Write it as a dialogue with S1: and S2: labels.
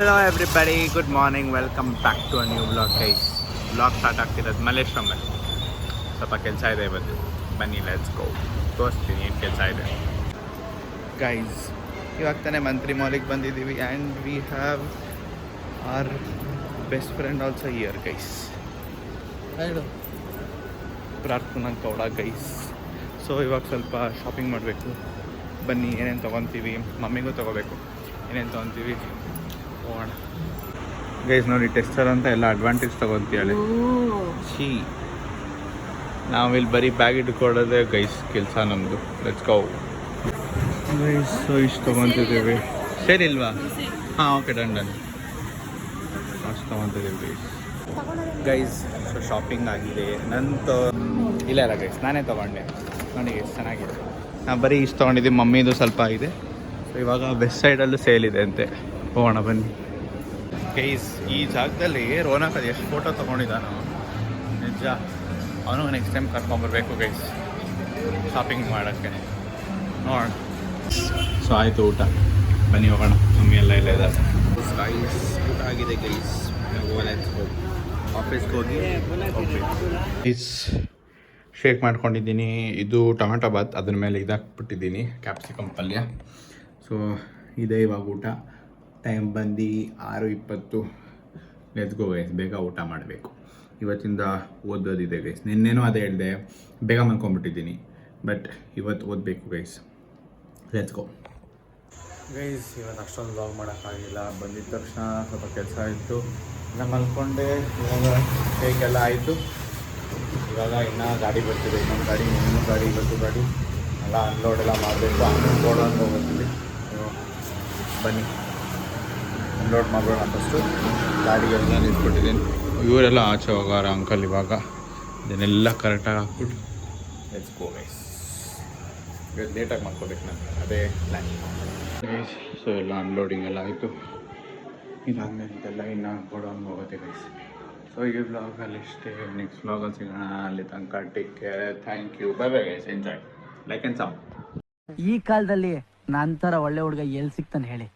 S1: Hello everybody, good morning, welcome back to a new vlog guys. Vlog start ಆಗ್ತಿರೋದು ಮಲ್ಲೇಶ್ವರಮಲ್ಲಿ. ಸ್ವಲ್ಪ ಕೆಲಸ ಇದೆ ಇವತ್ತು, ಬನ್ನಿ ಲೆಟ್ಸ್ ಗೋ. ತೋರಿಸ್ತೀನಿ ಏನು ಕೆಲಸ ಇದೆ ಗೈಸ್. ಇವಾಗ ತಾನೇ ಮಂತ್ರಿ ಮಾಲಿಗೆ ಬಂದಿದ್ದೀವಿ and we have our best friend also here guys. ಹೇಳು ಪ್ರಾರ್ಥನಾ ಗೌಡ ಗೈಸ್. ಸೊ ಇವಾಗ ಸ್ವಲ್ಪ ಶಾಪಿಂಗ್ ಮಾಡಬೇಕು, ಬನ್ನಿ ಏನೇನು ತೊಗೊತೀವಿ, ಮಮ್ಮಿಗೂ ತೊಗೋಬೇಕು, ಏನೇನು ತೊಗೊತೀವಿ ಹೋಗೋಣ ಗೈಸ್. ನೋಡಿ ಟೆಸ್ಟರ್ ಅಂತ ಎಲ್ಲ ಅಡ್ವಾಂಟೇಜ್ ತೊಗೊತೀಯಾಳೆ. ಛೀ, ನಾವಿಲ್ಲಿ ಬರೀ ಬ್ಯಾಗ್ ಇಟ್ಕೊಡೋದೇ ಗೈಸ್ ಕೆಲಸ ನಮ್ಮದು. Let's go guys. ಸೊ ಇಷ್ಟು ತೊಗೊತಿದ್ದೀವಿ, ಸರಿ ಇಲ್ವಾ? ಹಾಂ ಓಕೆ, ಡನ್ ಡನ್. ಅಷ್ಟು ತೊಗೊತಿದ್ದೀವಿ ಗೈಸ್. ಗೈಸ್ ಸೊ ಶಾಪಿಂಗ್ ಆಗಿದೆ ನಂತ. ಇಲ್ಲ ಗೈಸ್, ನಾನೇ ತೊಗೊಂಡೆ. ನೋಡಿ ಗೈಸ್ ಚೆನ್ನಾಗಿದೆ. ನಾನು ಬರೀ ಇಷ್ಟು ತೊಗೊಂಡಿದ್ದೀನಿ, ಮಮ್ಮಿದು ಸ್ವಲ್ಪ ಇದೆ. ಸೊ ಇವಾಗ ವೆಸ್ಟ್ ಸೈಡಲ್ಲೂ ಸೇಲ್ ಇದೆ ಅಂತೆ, ಹೋಗೋಣ ಬನ್ನಿ ಗೈಸ್. ಈ ಜಾಗದಲ್ಲಿ ರೋನಕ್ ಅದು ಎಷ್ಟು ಫೋಟೋ ತೊಗೊಂಡಿದ್ದಾನೋ ನಿಜ. ಅವನು ನೆಕ್ಸ್ಟ್ ಟೈಮ್ ಕರ್ಕೊಂಬರ್ಬೇಕು ಗೈಸ್ ಶಾಪಿಂಗ್ ಮಾಡೋಕ್ಕೆ. ನೋಡೋಣ. ಸೊ ಆಯಿತು ಊಟ, ಬನ್ನಿ ಹೋಗೋಣ. ಮಮ್ಮಿ ಎಲ್ಲ ಇಲ್ಲ ಇದೆ ಗೈಸ್. ಊಟ ಆಗಿದೆ ಗೈಸ್. ಆಫೀಸ್ಗೆ ಹೋಗಿ ಗೈಸ್ ಶೇಕ್ ಮಾಡ್ಕೊಂಡಿದ್ದೀನಿ. ಇದು ಟೊಮೆಟೊ ಬಾತ್, ಅದ್ರ ಮೇಲೆ ಇದಾಕ್ಬಿಟ್ಟಿದ್ದೀನಿ ಕ್ಯಾಪ್ಸಿಕಮ್ ಪಲ್ಯ. ಸೊ ಇದೇ ಇವಾಗ ಊಟ. ಟೈಮ್ ಬಂದು 6:20. ಲೆಟ್ಸ್ ಗೋ ಗೈಸ್, ಬೇಗ ಊಟ ಮಾಡಬೇಕು. ಇವತ್ತಿಂದ ಓದೋದಿದೆ ಗೈಸ್. ನಿನ್ನೆನೂ ಅದೇ ಹೇಳಿದೆ, ಬೇಗ ಮಲ್ಕೊಂಡ್ಬಿಟ್ಟಿದ್ದೀನಿ. ಬಟ್ ಇವತ್ತು ಓದಬೇಕು ಗೈಸ್. Let's go guys. ಇವತ್ತು ಅಷ್ಟೊಂದು ವ್ಲಾಗ್ ಮಾಡೋಕ್ಕಾಗಿಲ್ಲ. ಬಂದಿದ್ದ ತಕ್ಷಣ ಸ್ವಲ್ಪ ಕೆಲಸ ಇತ್ತು, ಇನ್ನು ಮಲ್ಕೊಂಡೆ. ಇವಾಗ ಹೇಗೆಲ್ಲ ಆಯಿತು. ಇವಾಗ ಇನ್ನೂ ಗಾಡಿ ಬರ್ತಿದೆ, ಇನ್ನೊಂದು ಗಾಡಿ, ಇನ್ನೊಂದು ಗಾಡಿ, ಇವತ್ತು ಗಾಡಿ ಎಲ್ಲ ಅನ್ಲೋಡ್ ಎಲ್ಲ ಮಾಡಬೇಕು. ಅನ್ಲೋಡ್ ಗೋಡೌನ್ಗೆ ಹೋಗೋದಿಲ್ಲಿ. ಬನ್ನಿ ಅನ್ಲೋಡ್ ಮಾಡೋಣ ಫಸ್ಟು. ಗಾಡಿಗೆಲ್ಲ ನಿಂತ್ಬಿಟ್ಟಿದ್ದೀನಿ. ಇವರೆಲ್ಲ ಆಚೆ ಹೋಗೋರ ಅಂಕಲ್. ಇವಾಗ ಇದನ್ನೆಲ್ಲ ಕರೆಕ್ಟಾಗಿ ಹಾಕ್ಬಿಟ್ಟು ಲೆಟ್ಸ್ ಗೋ ಗೈಸ್. ಇವತ್ತು ಲೇಟಾಗಿ ಮಾಡ್ಕೋಬೇಕು ನಾನು, ಅದೇ ಪ್ಲ್ಯಾನ್ ಗೈಸ್. ಸೊ ಎಲ್ಲ ಅನ್ಲೋಡಿಂಗ್ ಎಲ್ಲ ಆಯಿತು. ಇದಾದಮೇಲೆ ಇದೆಲ್ಲ ಇನ್ನು ಗೋಡೌನ್ಗೆ ಹೋಗುತ್ತೆ ಗೈಸ್. ಸೊ ಈ ವ್ಲಾಗಲ್ಲಿ ಇಷ್ಟೇ. ನೆಕ್ಸ್ಟ್ ವ್ಲಾಗಲ್ಲಿ ಸಿಗೋಣ. ಅಲ್ಲಿ ತನಕ take care. Thank you. Bye bye guys. Enjoy. Like and sub.
S2: ಈ ಕಾಲದಲ್ಲಿ ನಂತರ ಒಳ್ಳೆ ಹುಡುಗ ಎಲ್ಲಿ ಸಿಗ್ತಾನೆ ಹೇಳಿ.